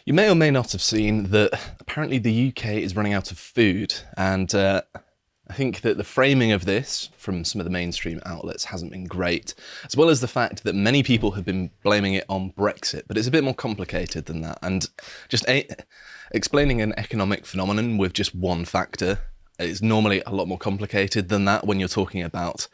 You may or may not have seen that apparently the UK is running out of food, and I think that the framing of this from some of the mainstream outlets hasn't been great, as well as the fact that many people have been blaming it on Brexit, but it's a bit more complicated than that, and just explaining an economic phenomenon with just one factor is normally a lot more complicated than that when you're talking about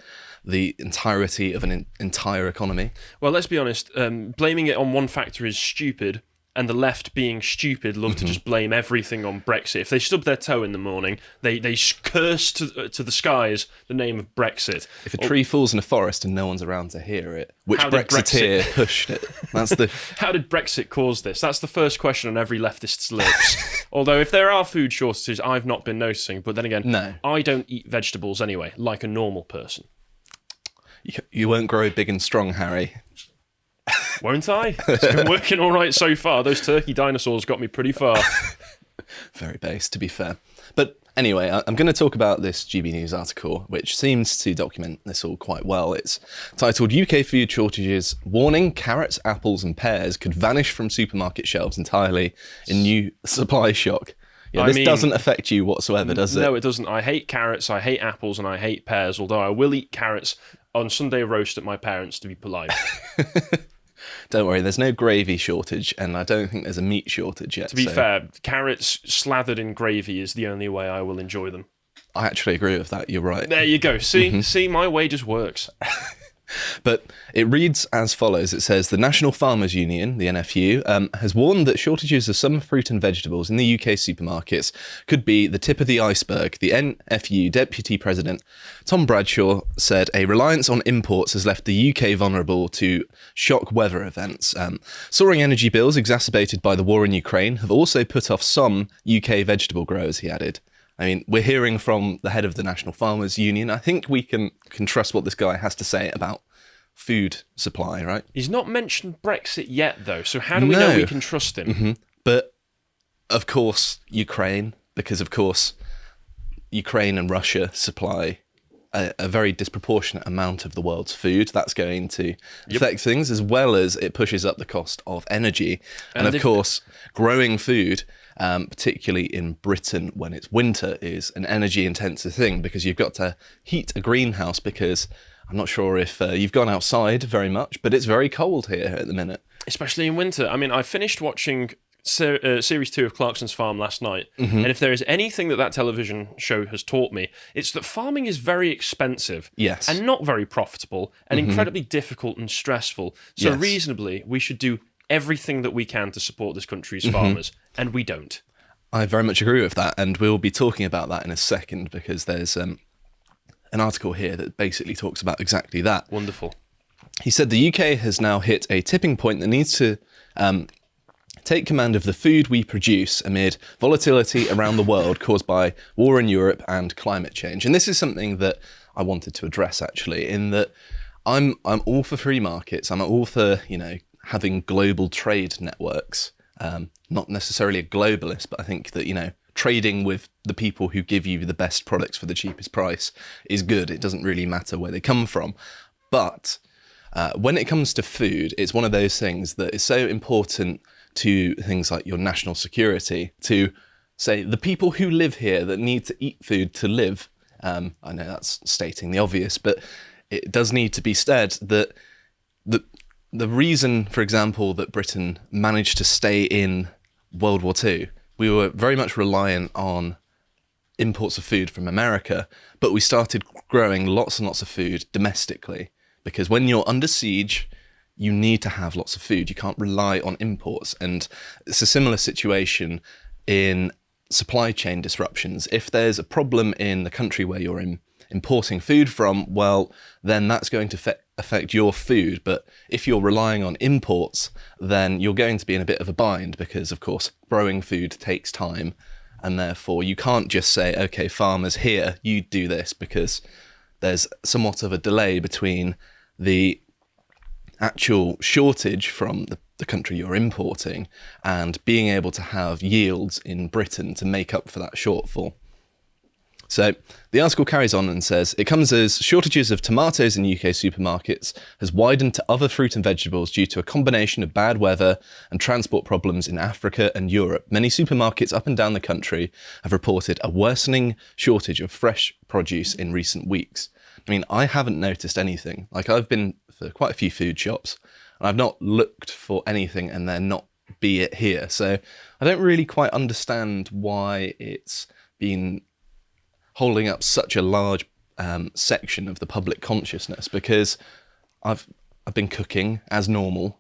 the entirety of an entire economy. Well, let's be honest, blaming it on one factor is stupid, and the left, being stupid, love to just blame everything on Brexit. If they stub their toe in the morning, they curse to the skies the name of Brexit. If a tree falls in a forest and no one's around to hear it, which Brexiteer pushed it? That's the. How did Brexit cause this? That's the first question on every leftist's lips. Although if there are food shortages, I've not been noticing. But then again, No. I don't eat vegetables anyway, like a normal person. You won't grow big and strong, Harry. Won't I? It's been working all right so far. Those turkey dinosaurs got me pretty far. Very base, to be fair. But anyway, I'm going to talk about this GB News article, which seems to document this all quite well. It's titled UK Food Shortages Warning Carrots, Apples and Pears Could Vanish from Supermarket Shelves Entirely in New Supply Shock. Yeah, this doesn't affect you whatsoever, does it? No, it doesn't. I hate carrots, I hate apples, and I hate pears, although I will eat carrots on Sunday roast at my parents', to be polite. Don't worry, there's no gravy shortage, and I don't think there's a meat shortage yet. To be fair, carrots slathered in gravy is the only way I will enjoy them. I actually agree with that, you're right. There you go. See, my way just works. But it reads as follows. It says, the National Farmers Union, the NFU, has warned that shortages of some fruit and vegetables in the UK supermarkets could be the tip of the iceberg. The NFU Deputy President, Tom Bradshaw, said a reliance on imports has left the UK vulnerable to shock weather events. Soaring energy bills exacerbated by the war in Ukraine have also put off some UK vegetable growers, he added. I mean, we're hearing from the head of the National Farmers Union. I think we can trust what this guy has to say about food supply, right? He's not mentioned Brexit yet, though, so how do we know we can trust him? But, of course, Ukraine, because, of course, Ukraine and Russia supply a very disproportionate amount of the world's food. That's going to affect things, as well as it pushes up the cost of energy. And of course, growing food, particularly in Britain when it's winter, is an energy-intensive thing because you've got to heat a greenhouse because I'm not sure if you've gone outside very much, but it's very cold here at the minute. Especially in winter. I mean, I finished watching Series 2 of Clarkson's Farm last night, and if there is anything that television show has taught me, it's that farming is very expensive and not very profitable and incredibly difficult and stressful. So reasonably, we should do everything that we can to support this country's farmers, and we don't. I very much agree with that, and we'll be talking about that in a second because there's an article here that basically talks about exactly that. Wonderful. He said the UK has now hit a tipping point that needs to take command of the food we produce amid volatility around the world caused by war in Europe and climate change. And this is something that I wanted to address, actually, in that I'm all for free markets. I'm all for, having global trade networks. Not necessarily a globalist, but I think that, trading with the people who give you the best products for the cheapest price is good. It doesn't really matter where they come from. But when it comes to food, it's one of those things that is so important to things like your national security, to say the people who live here that need to eat food to live. I know that's stating the obvious, but it does need to be said that the reason, for example, that Britain managed to stay in World War II, we were very much reliant on imports of food from America, but we started growing lots and lots of food domestically, because when you're under siege, you need to have lots of food. You can't rely on imports. And it's a similar situation in supply chain disruptions. If there's a problem in the country where you're importing food from, well, then that's going to affect your food. But if you're relying on imports, then you're going to be in a bit of a bind because, of course, growing food takes time. And therefore, you can't just say, okay, farmers here, you do this, because there's somewhat of a delay between the actual shortage from the country you're importing and being able to have yields in Britain to make up for that shortfall. So the article carries on and says, it comes as shortages of tomatoes in UK supermarkets has widened to other fruit and vegetables due to a combination of bad weather and transport problems in Africa and Europe. Many supermarkets up and down the country have reported a worsening shortage of fresh produce in recent weeks. I mean, I haven't noticed anything. Like, I've been for quite a few food shops and I've not looked for anything and they're not be it here. So I don't really quite understand why it's been holding up such a large section of the public consciousness, because I've been cooking as normal.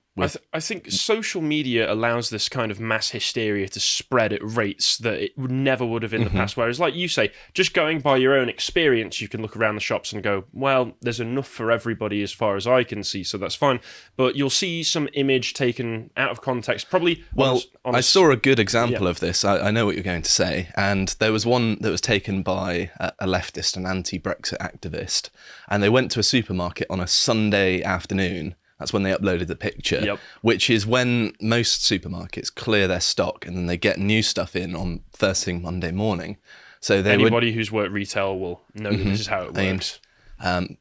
I think social media allows this kind of mass hysteria to spread at rates that it never would have in the past. Whereas, like you say, just going by your own experience, you can look around the shops and go, well, there's enough for everybody as far as I can see, so that's fine. But you'll see some image taken out of context, probably. Well, I saw a good example of this. I know what you're going to say. And there was one that was taken by a leftist, an anti-Brexit activist. And they went to a supermarket on a Sunday afternoon. That's when they uploaded the picture, which is when most supermarkets clear their stock and then they get new stuff in on first thing Monday morning. So anybody who's worked retail will know that this is how it works. And,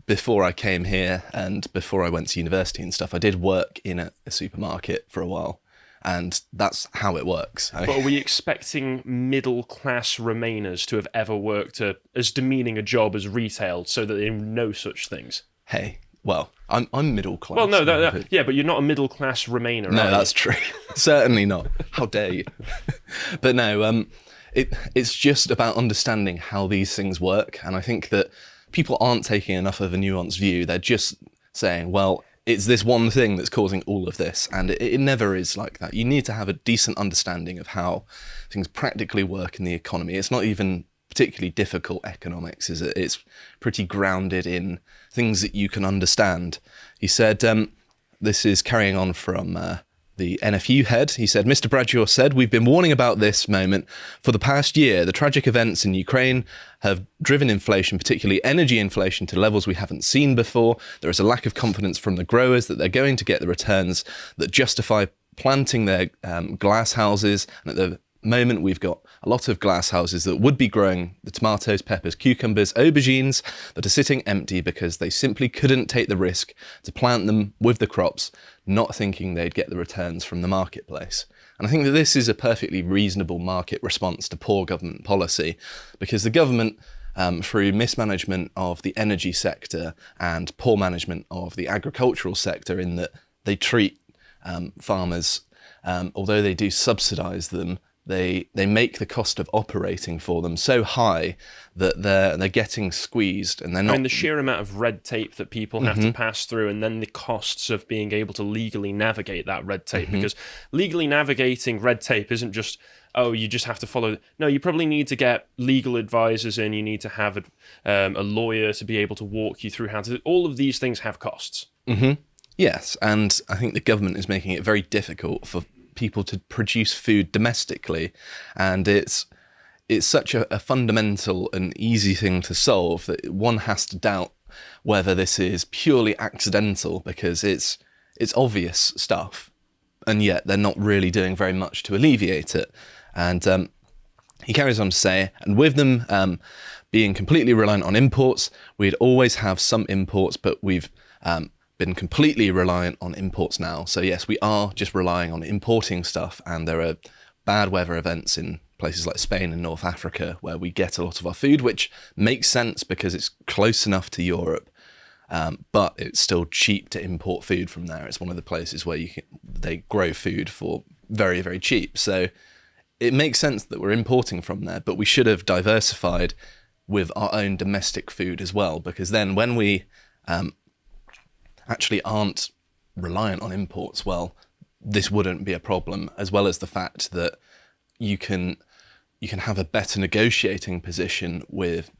before I came here and before I went to university and stuff, I did work in a supermarket for a while. And that's how it works. But are we expecting middle-class Remainers to have ever worked as demeaning a job as retail so that they know such things? Hey. Well, I'm middle class. Well, no, but you're not a middle class Remainer. No, that's true. Certainly not. How dare you? But no, it's just about understanding how these things work, and I think that people aren't taking enough of a nuanced view. They're just saying, well, it's this one thing that's causing all of this, and it never is like that. You need to have a decent understanding of how things practically work in the economy. It's not even particularly difficult economics, is it? It's pretty grounded in things that you can understand. He said, this is carrying on from the NFU head. He said, Mr. Bradshaw said, we've been warning about this moment for the past year. The tragic events in Ukraine have driven inflation, particularly energy inflation, to levels we haven't seen before. There is a lack of confidence from the growers that they're going to get the returns that justify planting their glass houses. And at the moment, we've got a lot of glass houses that would be growing the tomatoes, peppers, cucumbers, aubergines that are sitting empty because they simply couldn't take the risk to plant them with the crops, not thinking they'd get the returns from the marketplace. And I think that this is a perfectly reasonable market response to poor government policy, because the government, through mismanagement of the energy sector and poor management of the agricultural sector, in that they treat farmers, although they do subsidise them, they make the cost of operating for them so high that they're getting squeezed, and they're not. I mean, the sheer amount of red tape that people have to pass through, and then the costs of being able to legally navigate that red tape, because legally navigating red tape isn't just, oh, you just have to follow. No, you probably need to get legal advisors in. You need to have a lawyer to be able to walk you through how to. All of these things have costs. Yes, and I think the government is making it very difficult for people to produce food domestically, and it's such a fundamental and easy thing to solve that one has to doubt whether this is purely accidental, because it's obvious stuff, and yet they're not really doing very much to alleviate it. And he carries on to say, and with them being completely reliant on imports, we'd always have some imports, but we've been completely reliant on imports now. So yes, we are just relying on importing stuff, and there are bad weather events in places like Spain and North Africa where we get a lot of our food, which makes sense because it's close enough to Europe, but it's still cheap to import food from there. It's one of the places where they grow food for very, very cheap. So it makes sense that we're importing from there, but we should have diversified with our own domestic food as well, because then when we actually aren't reliant on imports, well, this wouldn't be a problem, as well as the fact that you can have a better negotiating position with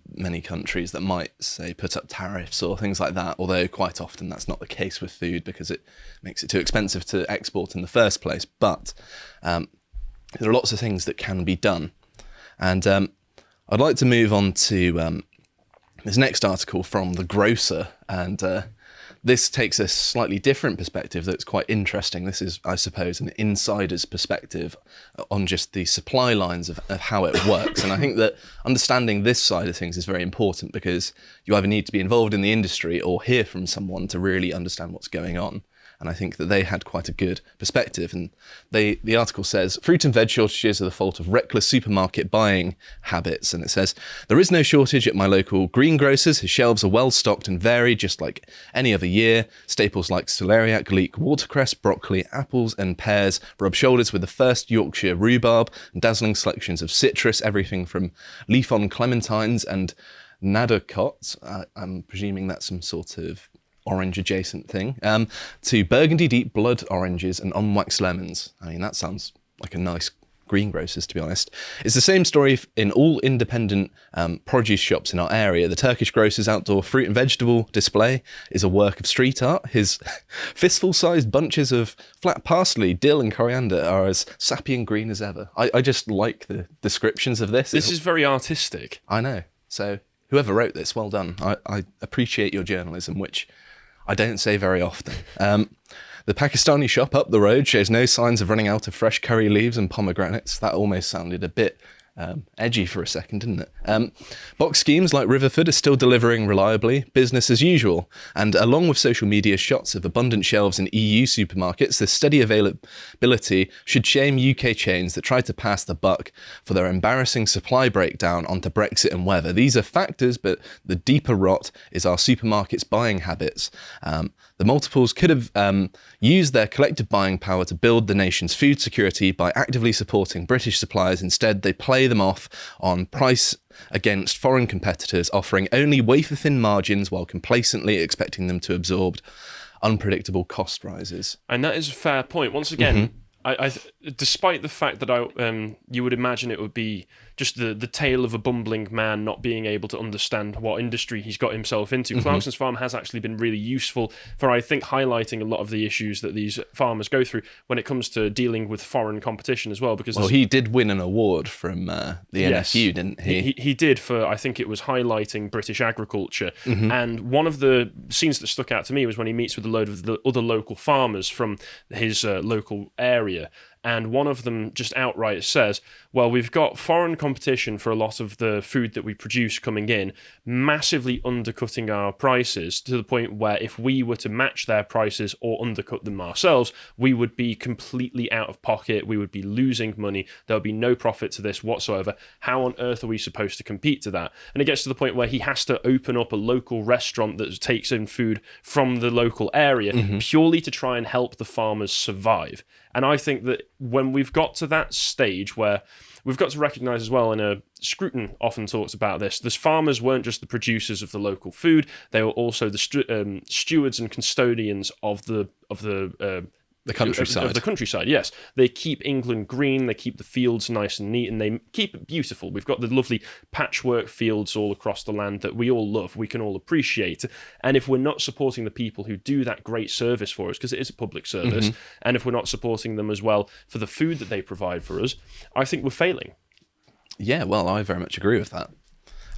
many countries that might, say, put up tariffs or things like that, although quite often that's not the case with food because it makes it too expensive to export in the first place. But there are lots of things that can be done. And I'd like to move on to this next article from The Grocer, and this takes a slightly different perspective that's quite interesting. This is, I suppose, an insider's perspective on just the supply lines of how it works. And I think that understanding this side of things is very important, because you either need to be involved in the industry or hear from someone to really understand what's going on. And I think that they had quite a good perspective. And the article says, fruit and veg shortages are the fault of reckless supermarket buying habits. And it says, there is no shortage at my local greengrocers. His shelves are well stocked and vary just like any other year. Staples like celeriac, leek, watercress, broccoli, apples and pears rub shoulders with the first Yorkshire rhubarb and dazzling selections of citrus, everything from leaf-on clementines and naddercots. I'm presuming that's some sort of orange adjacent thing, to burgundy deep blood oranges and on-wax lemons. I mean, that sounds like a nice greengrocers, to be honest. It's the same story in all independent produce shops in our area. The Turkish grocer's outdoor fruit and vegetable display is a work of street art. His fistful-sized bunches of flat parsley, dill and coriander are as sappy and green as ever. I just like the descriptions of this. This is very artistic. I know. So whoever wrote this, well done. I appreciate your journalism, which I don't say very often. The Pakistani shop up the road shows no signs of running out of fresh curry leaves and pomegranates. That almost sounded a bit edgy for a second, didn't it? Box schemes like Riverford are still delivering reliably, business as usual. And along with social media shots of abundant shelves in EU supermarkets, the steady availability should shame UK chains that try to pass the buck for their embarrassing supply breakdown onto Brexit and weather. These are factors, but the deeper rot is our supermarkets' buying habits. The multiples could have used their collective buying power to build the nation's food security by actively supporting British suppliers. Instead, they play them off on price against foreign competitors, offering only wafer-thin margins while complacently expecting them to absorb unpredictable cost rises. And that is a fair point. Once again, I despite the fact that you would imagine it would be just the tale of a bumbling man not being able to understand what industry he's got himself into, Clarkson's Farm has actually been really useful for, I think, highlighting a lot of the issues that these farmers go through when it comes to dealing with foreign competition as well. Because he did win an award from the NFU, didn't he? He did for, I think it was highlighting British agriculture. And one of the scenes that stuck out to me was when he meets with a load of the other local farmers from his local area. And one of them just outright says, well, we've got foreign competition for a lot of the food that we produce coming in, massively undercutting our prices to the point where if we were to match their prices or undercut them ourselves, we would be completely out of pocket. We would be losing money. There would be no profit to this whatsoever. How on earth are we supposed to compete to that? And it gets to the point where he has to open up a local restaurant that takes in food from the local area purely to try and help the farmers survive. And I think that when we've got to that stage where we've got to recognise as well, and Scruton often talks about this, the farmers weren't just the producers of the local food, they were also the stewards and custodians of the countryside. Of the countryside, yes. They keep England green, they keep the fields nice and neat, and they keep it beautiful. We've got the lovely patchwork fields all across the land that we all love, we can all appreciate. And if we're not supporting the people who do that great service for us, because it is a public service, and if we're not supporting them as well for the food that they provide for us, I think we're failing. Yeah, well, I very much agree with that.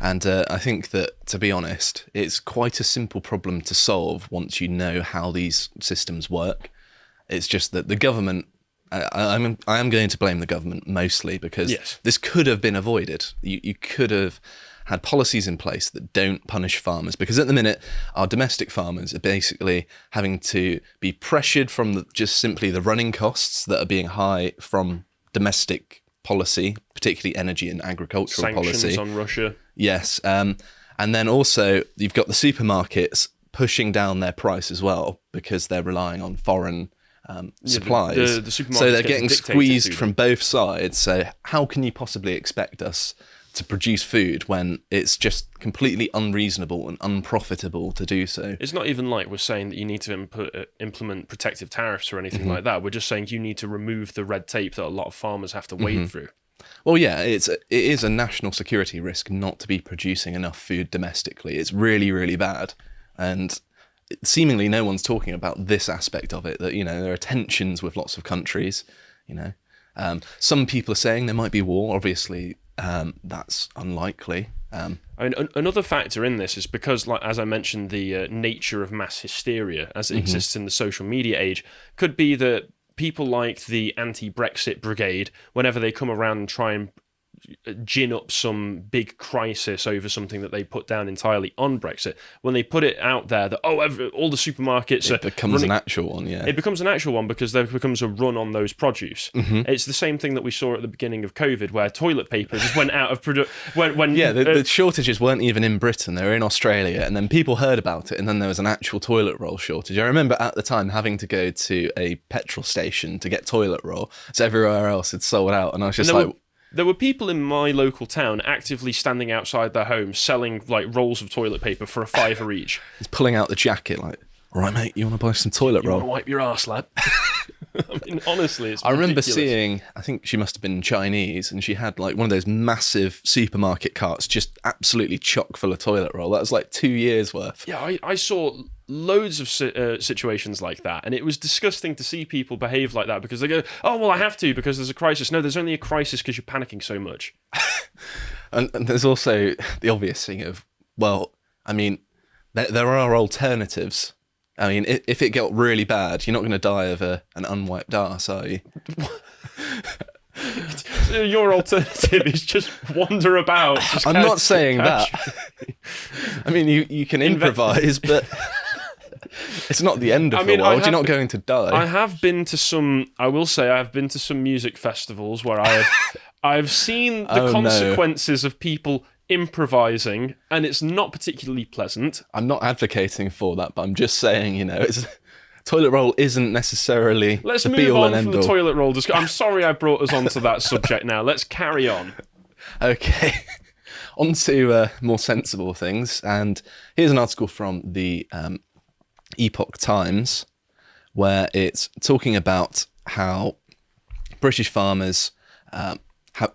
And I think that, to be honest, it's quite a simple problem to solve once you know how these systems work. It's just that the government, I am going to blame the government mostly, because this could have been avoided. You could have had policies in place that don't punish farmers, because at the minute, our domestic farmers are basically having to be pressured from just simply the running costs that are being high from domestic policy, particularly energy and agricultural policy. Sanctions on Russia. Yes. And then also you've got the supermarkets pushing down their price as well, because they're relying on foreign supplies. The so they're getting squeezed from both sides. So how can you possibly expect us to produce food when it's just completely unreasonable and unprofitable to do so? It's not even like we're saying that you need to implement protective tariffs or anything like that. We're just saying you need to remove the red tape that a lot of farmers have to wade through. Well, yeah, it is a national security risk not to be producing enough food domestically. It's really, really bad. And seemingly no one's talking about this aspect of it, that, there are tensions with lots of countries, Some people are saying there might be war. Obviously, that's unlikely. I mean, another factor in this is because, like as I mentioned, the nature of mass hysteria as it exists in the social media age could be that people like the anti-Brexit brigade, whenever they come around and try and gin up some big crisis over something that they put down entirely on Brexit, when they put it out there that all the supermarkets it becomes an actual one. Yeah, it becomes an actual one because there becomes a run on those produce. It's the same thing that we saw at the beginning of COVID, where toilet paper just went out of production. The shortages weren't even in Britain; they were in Australia, and then people heard about it, and then there was an actual toilet roll shortage. I remember at the time having to go to a petrol station to get toilet roll, so everywhere else had sold out, and I was just like. There were people in my local town actively standing outside their homes selling like rolls of toilet paper for $5 each. He's pulling out the jacket like, all right, mate, you want to buy some toilet roll? You want to wipe your arse, lad? I mean, honestly, it's ridiculous. I remember seeing, I think she must have been Chinese, and she had like one of those massive supermarket carts just absolutely chock full of toilet roll. That was like 2 years worth. Yeah, I saw loads of situations like that, and it was disgusting to see people behave like that because they go, oh, well, I have to because there's a crisis. No, there's only a crisis because you're panicking so much. and there's also the obvious thing of, well, I mean, there are alternatives. I mean, if it got really bad, you're not going to die of an unwiped arse, are you? So your alternative is just wander about. I'm not saying that. I mean, you can improvise, but it's not the end of the world. You're not going to die. I have been to some. I will say I've been to some music festivals where I've seen the consequences of people improvising, and it's not particularly pleasant. I'm not advocating for that, but I'm just saying, toilet roll isn't necessarily the be-all and end-all. Let's move on from the toilet roll. I'm sorry I brought us onto that subject now. Let's carry on. Okay. On to more sensible things. And here's an article from the Epoch Times where it's talking about how British farmers are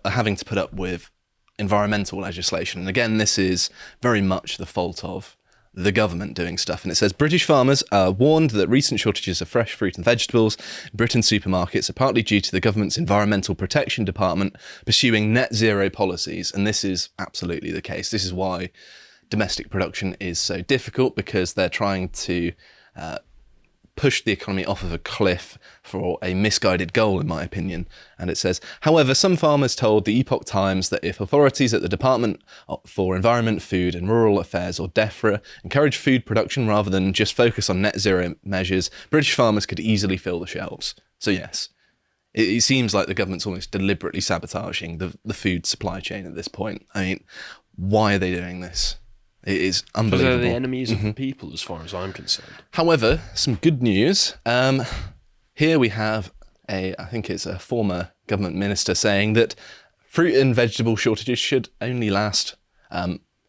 having to put up with environmental legislation. And again, this is very much the fault of the government doing stuff. And it says, British farmers are warned that recent shortages of fresh fruit and vegetables in Britain's supermarkets are partly due to the government's Environmental Protection Department pursuing net zero policies. And this is absolutely the case. This is why domestic production is so difficult, because they're trying to push the economy off of a cliff for a misguided goal, in my opinion. And it says, however, some farmers told the Epoch Times that if authorities at the Department for Environment, Food and Rural Affairs, or DEFRA, encourage food production rather than just focus on net zero measures, British farmers could easily fill the shelves. So yes, it seems like the government's almost deliberately sabotaging the food supply chain at this point. I mean, why are they doing this? It is unbelievable. They're the enemies of the people, as far as I'm concerned. However, some good news. Here we have I think it's a former government minister saying that fruit and vegetable shortages should only last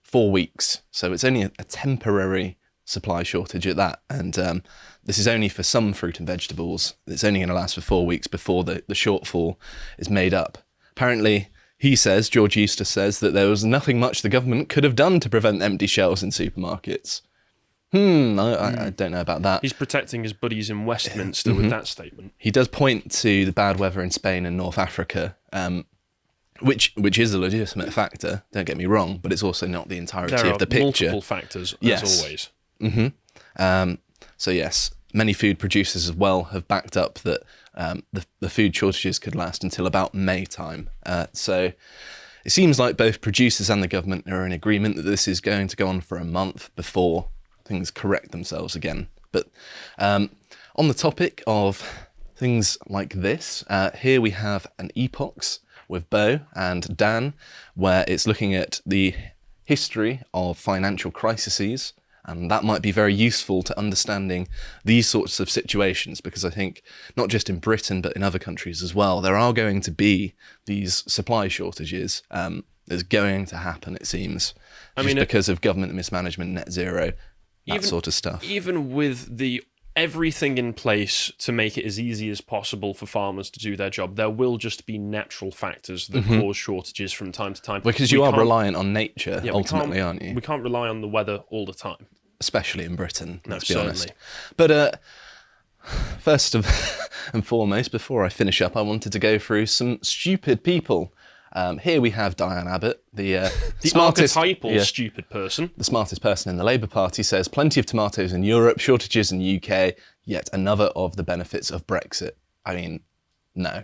4 weeks. So it's only a temporary supply shortage at that. And this is only for some fruit and vegetables. It's only going to last for 4 weeks before the shortfall is made up. Apparently, George Eustace says that there was nothing much the government could have done to prevent empty shelves in supermarkets. I don't know about that. He's protecting his buddies in Westminster with that statement. He does point to the bad weather in Spain and North Africa, which is a legitimate factor, don't get me wrong, but it's also not the entirety of the picture. There are multiple factors, as always. So yes, many food producers as well have backed up that the food shortages could last until about May time. So it seems like both producers and the government are in agreement that this is going to go on for a month before things correct themselves again. But on the topic of things like this, here we have an Epochs with Bo and Dan, where it's looking at the history of financial crises. And that might be very useful to understanding these sorts of situations, because I think not just in Britain, but in other countries as well, there are going to be these supply shortages. There's going to happen, it seems, because of government mismanagement, net zero, that sort of stuff. Even with everything in place to make it as easy as possible for farmers to do their job, there will just be natural factors that cause shortages from time to time. Because you are reliant on nature, ultimately, aren't you? We can't rely on the weather all the time. Especially in Britain, let's be honest. But first and foremost, before I finish up, I wanted to go through some stupid people Here we have Diane Abbott, the smartest, archetypal stupid person. The smartest person in the Labour Party says, plenty of tomatoes in Europe, shortages in the UK, yet another of the benefits of Brexit. I mean, no,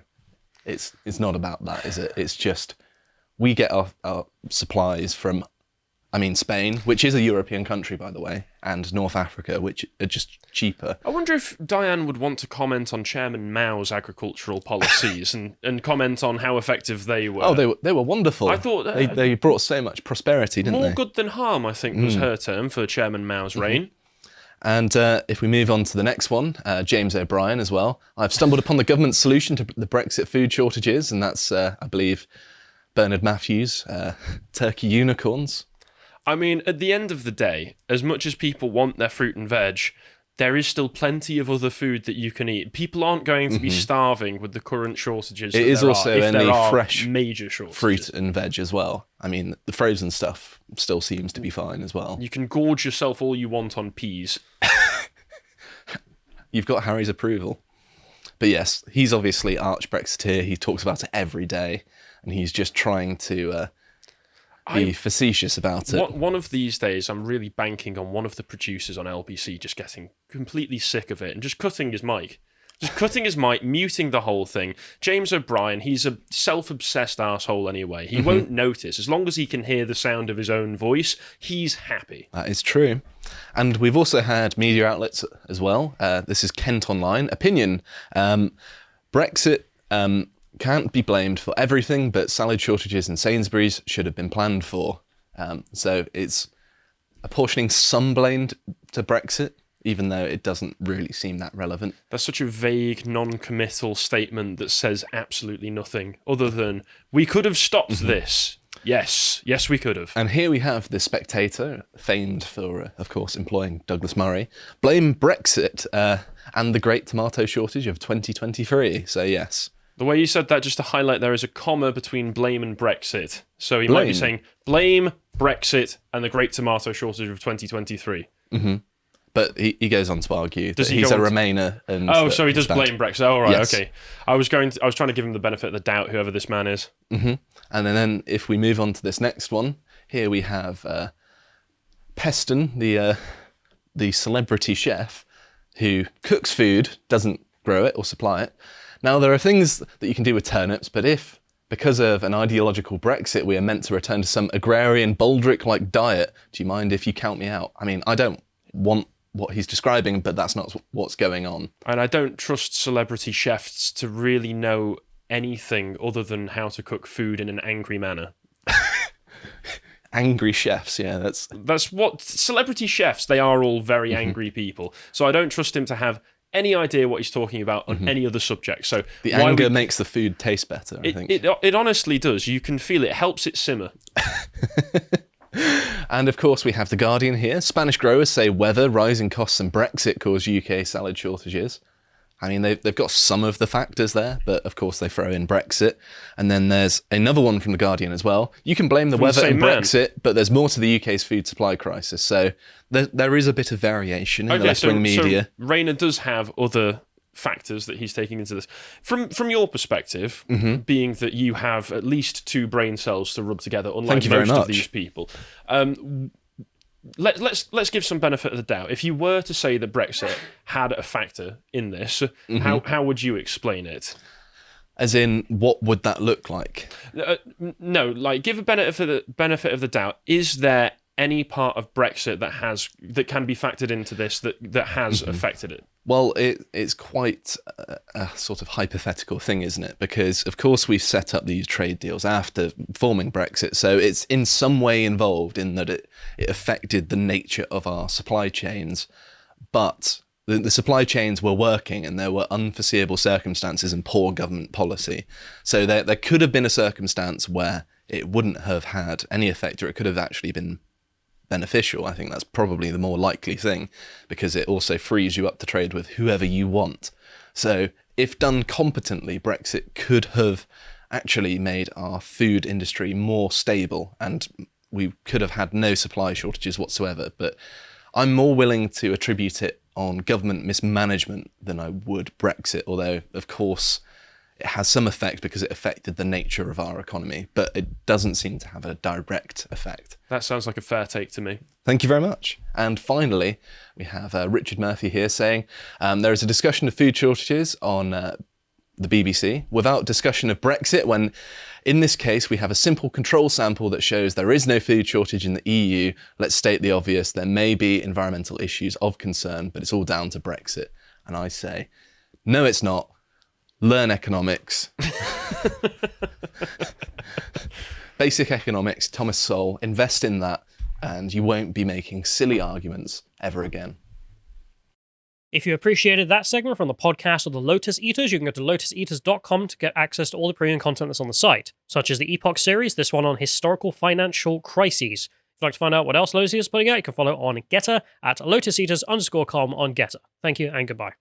it's not about that, is it? It's just, we get our supplies from, Spain, which is a European country, by the way, and North Africa, which are just cheaper. I wonder if Diane would want to comment on Chairman Mao's agricultural policies and comment on how effective they were. Oh, they were wonderful. I thought they brought so much prosperity, didn't they? More good than harm, I think, was her term for Chairman Mao's reign. And if we move on to the next one, James O'Brien as well. I've stumbled upon the government's solution to the Brexit food shortages, and that's, I believe, Bernard Matthews, turkey unicorns. I mean, at the end of the day, as much as people want their fruit and veg, there is still plenty of other food that you can eat. People aren't going to be starving with the current shortages. It is also only fresh major shortages. Fruit and veg as well. I mean, the frozen stuff still seems to be fine as well. You can gorge yourself all you want on peas. You've got Harry's approval. But yes, he's obviously arch Brexiteer. He talks about it every day, and he's just trying to be facetious about it. One of these days, I'm really banking on one of the producers on LBC just getting completely sick of it and just cutting his mic. Just cutting his mic, muting the whole thing. James O'Brien, he's a self-obsessed arsehole anyway. He won't notice. As long as he can hear the sound of his own voice, he's happy. That is true. And we've also had media outlets as well. This is Kent Online. Opinion. Brexit can't be blamed for everything, but salad shortages in Sainsbury's should have been planned for. So it's apportioning some blame to Brexit, even though it doesn't really seem that relevant. That's such a vague, non-committal statement that says absolutely nothing other than, we could have stopped this. Yes, we could have. And here we have the Spectator, famed for, of course, employing Douglas Murray, blame Brexit and the great tomato shortage of 2023. So yes. The way you said that, just to highlight, there is a comma between blame and Brexit. So he might be saying, blame Brexit and the great tomato shortage of 2023. But he goes on to argue that he's a Remainer. So he does blame Brexit. Oh, right, yes. Okay. I was trying to give him the benefit of the doubt, whoever this man is. And then if we move on to this next one, here we have Peston, the celebrity chef, who cooks food, doesn't grow it or supply it. Now, there are things that you can do with turnips, but if, because of an ideological Brexit, we are meant to return to some agrarian Baldrick-like diet, do you mind if you count me out? I mean, I don't want what he's describing, but that's not what's going on. And I don't trust celebrity chefs to really know anything other than how to cook food in an angry manner. Angry chefs, yeah, that's what celebrity chefs, they are all very angry people. So I don't trust him to have any idea what he's talking about on any other subject. So the anger makes the food taste better, I think. It honestly does. You can feel it. It helps it simmer. And of course we have The Guardian here. Spanish growers say weather, rising costs and Brexit cause UK salad shortages. I mean, they've got some of the factors there, but of course they throw in Brexit. And then there's another one from The Guardian as well. You can blame the weather and Brexit, but there's more to the UK's food supply crisis. So there is a bit of variation in the left-wing media. So Rayner does have other factors that he's taking into this. From your perspective, being that you have at least 2 brain cells to rub together, unlike most of these people, let's give some benefit of the doubt. If you were to say that Brexit had a factor in this, how would you explain it? As in, what would that look like? No, like give a benefit of the doubt. Is there any part of Brexit that can be factored into this that has affected it? Well, it's quite a sort of hypothetical thing, isn't it? Because, of course, we've set up these trade deals after forming Brexit, so it's in some way involved in that it affected the nature of our supply chains. But the supply chains were working and there were unforeseeable circumstances and poor government policy. So there could have been a circumstance where it wouldn't have had any effect, or it could have actually been beneficial. I think that's probably the more likely thing, because it also frees you up to trade with whoever you want. So if done competently, Brexit could have actually made our food industry more stable and we could have had no supply shortages whatsoever. But I'm more willing to attribute it on government mismanagement than I would Brexit, although, of course, it has some effect because it affected the nature of our economy, but it doesn't seem to have a direct effect. That sounds like a fair take to me. Thank you very much. And finally, we have Richard Murphy here saying, there is a discussion of food shortages on the BBC without discussion of Brexit, when in this case we have a simple control sample that shows there is no food shortage in the EU. Let's state the obvious, there may be environmental issues of concern, but it's all down to Brexit. And I say, no, it's not. Learn economics. Basic economics, Thomas Sowell, invest in that, and you won't be making silly arguments ever again. If you appreciated that segment from the podcast of the Lotus Eaters, you can go to lotuseaters.com to get access to all the premium content that's on the site, such as the Epochs series, this one on historical financial crises. If you'd like to find out what else Lotus Eaters is putting out, you can follow on Getter at lotuseaters_com on Getter. Thank you and goodbye.